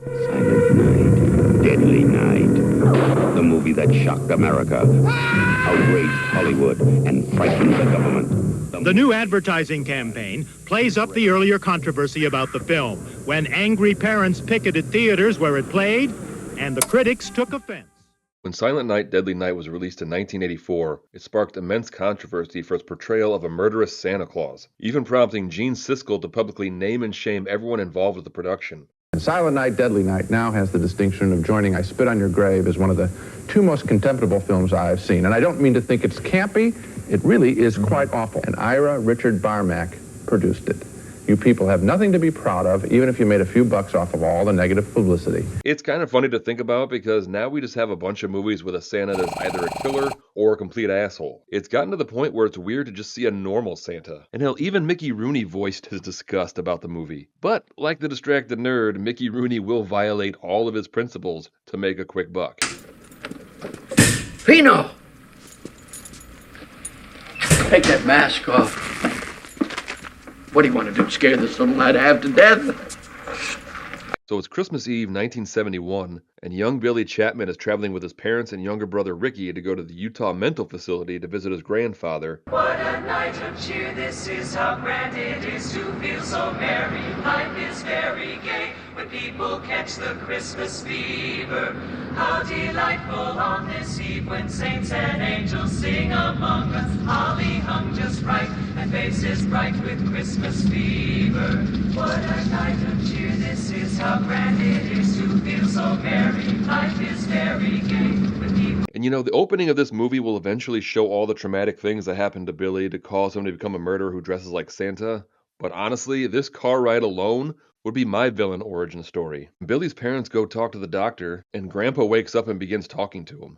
Silent Night, Deadly Night. The movie that shocked America, outraged Hollywood, and frightened the government. The new advertising campaign plays up the earlier controversy about the film, when angry parents picketed theaters where it played, and the critics took offense. When Silent Night, Deadly Night was released in 1984, it sparked immense controversy for its portrayal of a murderous Santa Claus, even prompting Gene Siskel to publicly name and shame everyone involved with the production. Silent Night, Deadly Night now has the distinction of joining I Spit on Your Grave as one of the two most contemptible films I've seen. And I don't mean to think it's campy, it really is quite awful. And Ira Richard Barmack produced it. You people have nothing to be proud of, even if you made a few bucks off of all the negative publicity. It's kind of funny to think about because now we just have a bunch of movies with a Santa that's either a killer or a complete asshole. It's gotten to the point where it's weird to just see a normal Santa. And hell, even Mickey Rooney voiced his disgust about the movie. But, like the distracted nerd, Mickey Rooney will violate all of his principles to make a quick buck. Pino! Take that mask off. What do you want to do, scare this little lad half to death? So it's Christmas Eve 1971, and young Billy Chapman is traveling with his parents and younger brother Ricky to go to the Utah mental facility to visit his grandfather. What a night of cheer this is, how grand it is to feel so merry. Life is very gay when people catch the Christmas fever. How delightful on this eve when saints and angels sing among us. Holly hung just right and faces bright with Christmas fever. What a night of cheer this is, how grand it is to feel so merry. Life is very gay when people... And you know, the opening of this movie will eventually show all the traumatic things that happened to Billy to cause him to become a murderer who dresses like Santa. But honestly, this car ride alone would be my villain origin story. Billy's parents go talk to the doctor, and Grandpa wakes up and begins talking to him.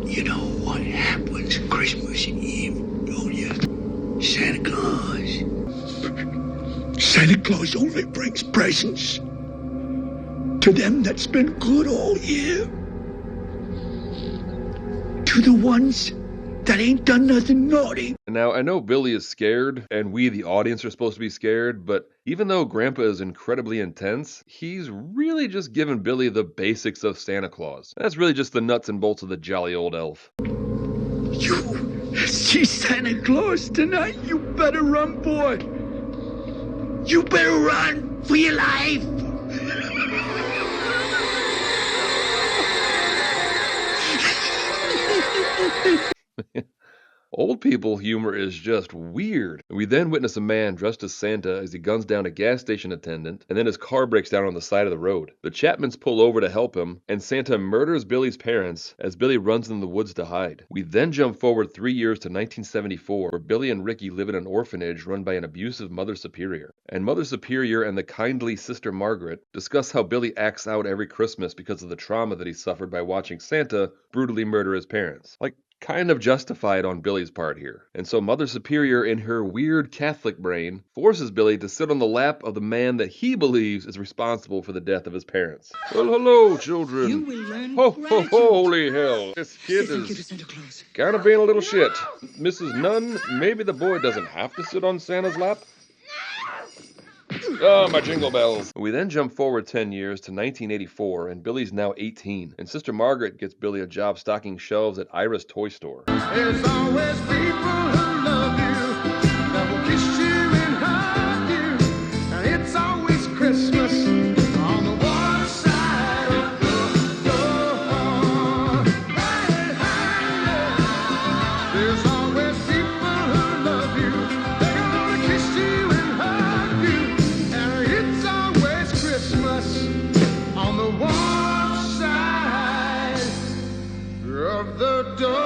You know what happens Christmas Eve, don't you? Santa Claus. Santa Claus only brings presents to them that's been good all year. To the ones that ain't done nothing naughty. Now, I know Billy is scared, and we, the audience, are supposed to be scared, but even though Grandpa is incredibly intense, he's really just giving Billy the basics of Santa Claus. That's really just the nuts and bolts of the jolly old elf. You see Santa Claus tonight? You better run, boy. You better run for your life. Old people humor is just weird. We then witness a man dressed as Santa as he guns down a gas station attendant, and then his car breaks down on the side of the road. The Chapmans pull over to help him, and Santa murders Billy's parents as Billy runs in the woods to hide. We then jump forward 3 years to 1974, where Billy and Ricky live in an orphanage run by an abusive Mother Superior. And Mother Superior and the kindly Sister Margaret discuss how Billy acts out every Christmas because of the trauma that he suffered by watching Santa brutally murder his parents. Like, kind of justified on Billy's part here. And so Mother Superior, in her weird Catholic brain, forces Billy to sit on the lap of the man that he believes is responsible for the death of his parents. Well, hello, children. You will learn Ho, ho, holy hell. This kid is kind of being a little shit. Mrs. Nunn, maybe the boy doesn't have to sit on Santa's lap? Oh, my jingle bells. We then jump forward 10 years to 1984, and Billy's now 18, and Sister Margaret gets Billy a job stocking shelves at Ira's toy store. There's always people who love you, that will kiss you and hug you, and it's always Christmas on the one side of the door. There's always people who love you, they're gonna kiss you and hug you, and it's always Christmas on the one side of the door.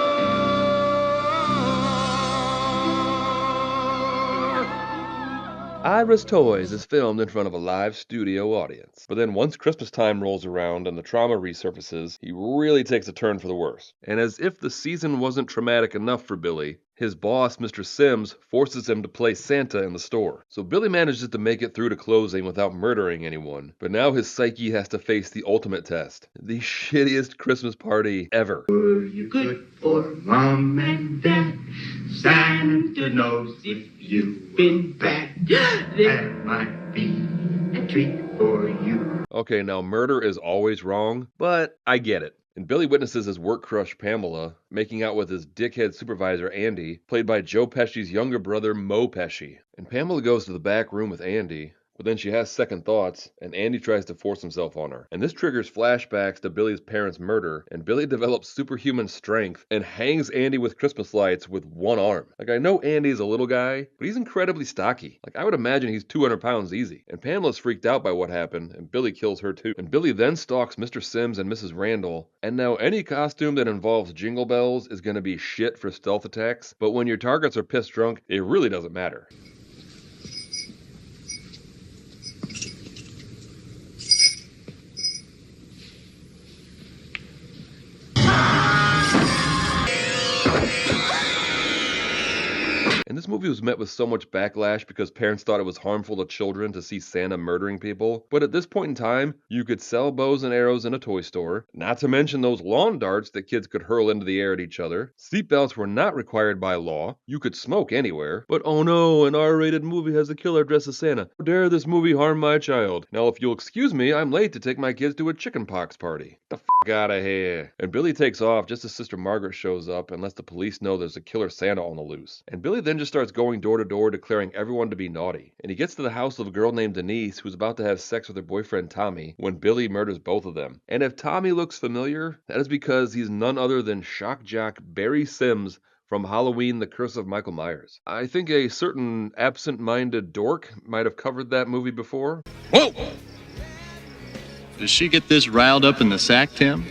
Ira's Toys is filmed in front of a live studio audience. But then once Christmas time rolls around and the trauma resurfaces, he really takes a turn for the worse. And as if the season wasn't traumatic enough for Billy, his boss, Mr. Sims, forces him to play Santa in the store. So Billy manages to make it through to closing without murdering anyone. But now his psyche has to face the ultimate test. The shittiest Christmas party ever. Were you good for mom and dad? Santa knows if you've been bad. There might be a treat or you. Okay, now murder is always wrong, but I get it. And Billy witnesses his work crush Pamela making out with his dickhead supervisor Andy, played by Joe Pesci's younger brother Mo Pesci. And Pamela goes to the back room with Andy, but then she has second thoughts, and Andy tries to force himself on her. And this triggers flashbacks to Billy's parents' murder, and Billy develops superhuman strength and hangs Andy with Christmas lights with one arm. Like, I know Andy's a little guy, but he's incredibly stocky. Like, I would imagine he's 200 pounds easy. And Pamela's freaked out by what happened, and Billy kills her too. And Billy then stalks Mr. Sims and Mrs. Randall, and now any costume that involves jingle bells is gonna be shit for stealth attacks, but when your targets are pissed drunk, it really doesn't matter. And this movie was met with so much backlash because parents thought it was harmful to children to see Santa murdering people. But at this point in time, you could sell bows and arrows in a toy store, not to mention those lawn darts that kids could hurl into the air at each other. Seatbelts were not required by law. You could smoke anywhere. But oh no, an R-rated movie has a killer dressed as Santa. How dare this movie harm my child? Now if you'll excuse me, I'm late to take my kids to a chickenpox party. Get the f*** out of here. And Billy takes off just as Sister Margaret shows up and lets the police know there's a killer Santa on the loose. And Billy then just starts going door to door declaring everyone to be naughty. And he gets to the house of a girl named Denise who's about to have sex with her boyfriend Tommy when Billy murders both of them. And if Tommy looks familiar, that is because he's none other than shock jock Barry Sims from Halloween, The Curse of Michael Myers. I think a certain absent-minded dork might have covered that movie before. Whoa! Does she get this riled up in the sack, Tim?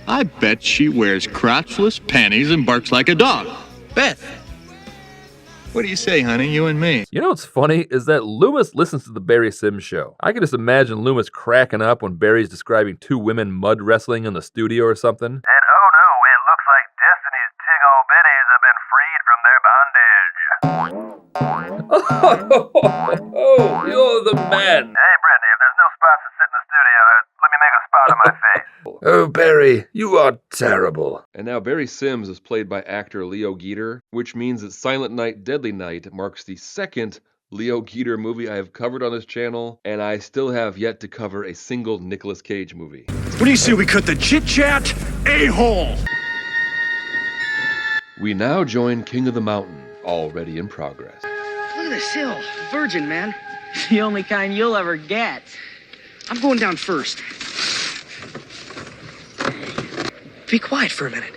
I bet she wears crotchless panties and barks like a dog. Beth! What do you say, honey? You and me. You know what's funny is that Loomis listens to the Barry Sims show. I can just imagine Loomis cracking up when Barry's describing two women mud wrestling in the studio or something. And oh no, it looks like Destiny's Tiggle Bitties have been freed from their bondage. Oh, you're the man. Hey Brittany, if there's no spots to sit in the studio, let me make a spot on my face. Oh, Barry, you are terrible. And now Barry Sims is played by actor Leo Geter, which means that Silent Night, Deadly Night marks the second Leo Geter movie I have covered on this channel, and I still have yet to cover a single Nicolas Cage movie. What do you say we cut the chit-chat? A-hole! We now join King of the Mountain, already in progress. Look at this hill. Virgin, man. The only kind you'll ever get. I'm going down first. Be quiet for a minute.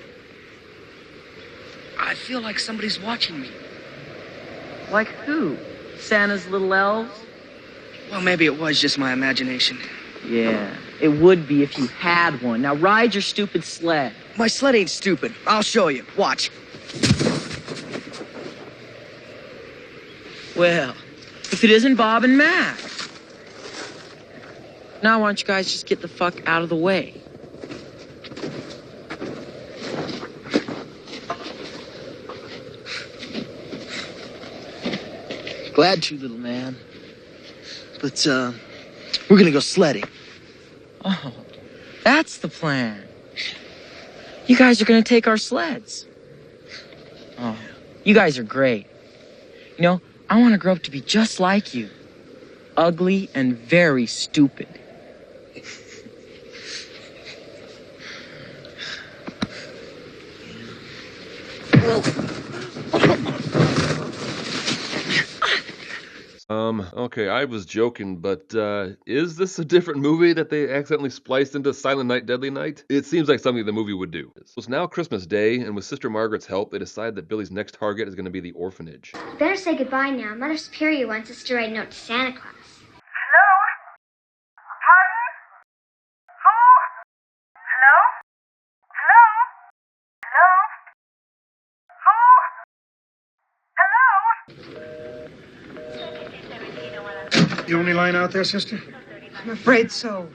I feel like somebody's watching me. Like who? Santa's little elves? Well, maybe it was just my imagination. Yeah, it would be if you had one. Now ride your stupid sled. My sled ain't stupid. I'll show you. Watch. Well, if it isn't Bob and Max. Now why don't you guys just get the fuck out of the way? Glad to, little man. But, we're gonna go sledding. Oh, that's the plan. You guys are gonna take our sleds. Oh, you guys are great. You know, I want to grow up to be just like you. Ugly and very stupid. Okay, I was joking, but, is this a different movie that they accidentally spliced into Silent Night, Deadly Night? It seems like something the movie would do. It's now Christmas Day, and with Sister Margaret's help, they decide that Billy's next target is going to be the orphanage. Better say goodbye now. Mother Superior wants us to write a note to Santa Claus. Hello? Pardon? Who? Hello? Hello? Hello? Who? Hello? You only line out there, sister? I'm afraid so.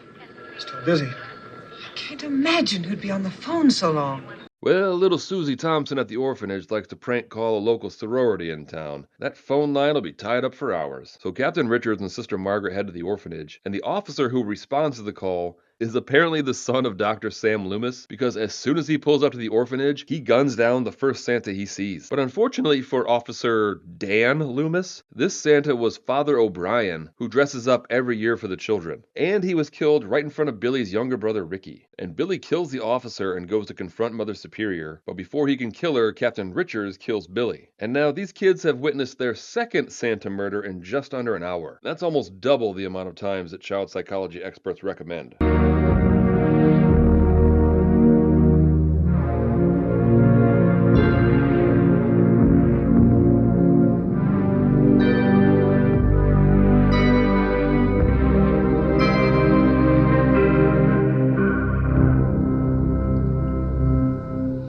Still busy. I can't imagine who'd be on the phone so long. Well, little Susie Thompson at the orphanage likes to prank call a local sorority in town. That phone line will be tied up for hours. So Captain Richards and Sister Margaret head to the orphanage, and the officer who responds to the call is apparently the son of Dr. Sam Loomis, because as soon as he pulls up to the orphanage, he guns down the first Santa he sees. But unfortunately for Officer Dan Loomis, this Santa was Father O'Brien, who dresses up every year for the children. And he was killed right in front of Billy's younger brother Ricky. And Billy kills the officer and goes to confront Mother Superior, but before he can kill her, Captain Richards kills Billy. And now these kids have witnessed their second Santa murder in just under an hour. That's almost double the amount of times that child psychology experts recommend.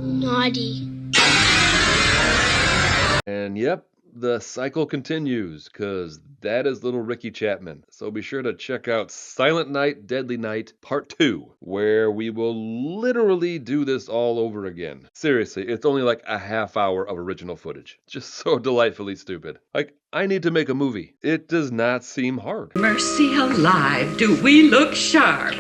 Naughty. And yep, the cycle continues, cause that is little Ricky Chapman. So be sure to check out Silent Night, Deadly Night Part 2, where we will literally do this all over again. Seriously, it's only like a half hour of original footage. Just so delightfully stupid. Like, I need to make a movie. It does not seem hard. Mercy alive, do we look sharp?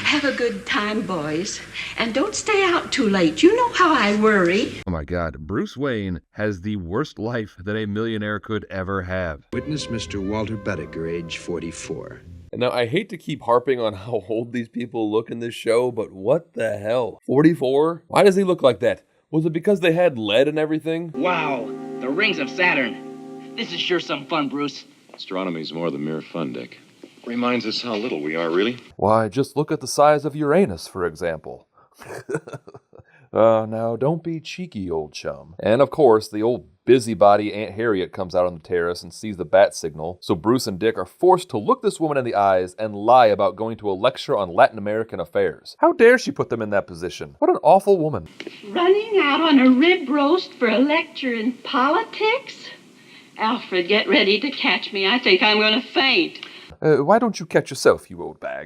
Have a good time, boys. And don't stay out too late. You know how I worry. Oh my god, Bruce Wayne has the worst life that a millionaire could ever have. Witness Mr. Walter Bedecker, age 44. And now, I hate to keep harping on how old these people look in this show, but what the hell? 44? Why does he look like that? Was it because they had lead and everything? Wow, the rings of Saturn. This is sure some fun, Bruce. Astronomy's more than mere fun, Dick. Reminds us how little we are, really. Why, just look at the size of Uranus, for example. Now, don't be cheeky, old chum. And of course, the old busybody Aunt Harriet comes out on the terrace and sees the bat signal, so Bruce and Dick are forced to look this woman in the eyes and lie about going to a lecture on Latin American affairs. How dare she put them in that position? What an awful woman. Running out on a rib roast for a lecture in politics? Alfred, get ready to catch me. I think I'm going to faint. Why don't you catch yourself, you old bag?